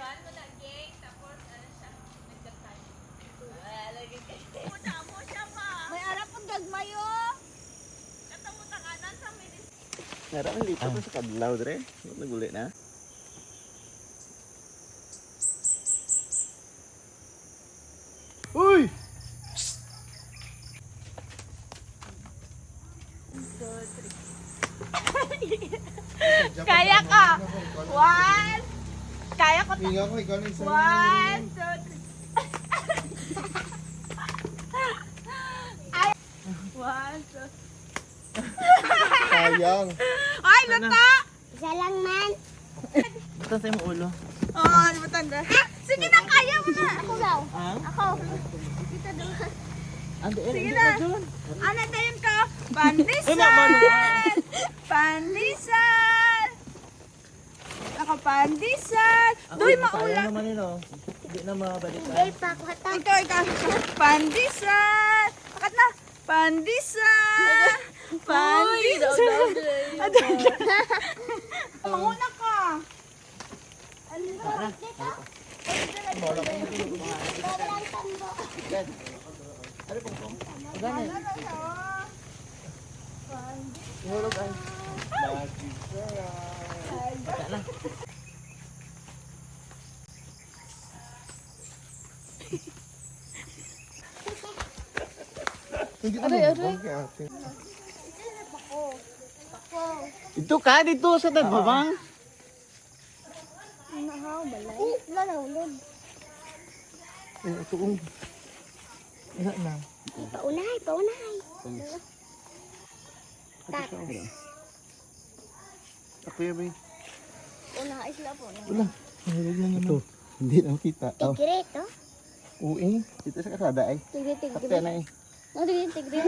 Kuan mo na gay, tapos ano siya, nagdatan. Lagi kayo. Mo siya pa. May arap ang gagmayo. Katamutakanan sa minis. Naraman dito ko sa kadlaw, dre. Naguli na. Uy! Kaya ka. One. Kaya ko. Hinga ko, ikaw na isa. One, two, three. Ay. One, two. Sayang. Ay, luta. Isa lang man. Basta sa yung ulo. Oh, matanda. Sige na, kaya mo na. Ako daw. Ah? Ako. Kita daw. Sige na. Ano tayo ko? Pandisan! Pandisan! Ako, pandisan! Doy, maulan! naman yun, oh. Hindi na mabalikan. Hindi pa ako hatang. Ikaw. Pandisan! Akat na! Pandisan! Pandisan! Manguna ka! Ano ba? Dito? Sobrang tambo. Ganun. Ihulog ay. Hindi ka nabubang kay ate. Ito ka, dito sa tagbabang. Nahaw, balay. Wala na ulod. Ay, ito kong... Wala na. Paunay, paunay. Tak. Ako yung may... Unay sila po. Wala. Mahulog na naman. Ito. Hindi na kita. Oh. Tigre to. Uwi. Dito sa kasada ay. Tigre, Kapte tigre. na eh. Tigre, tigre.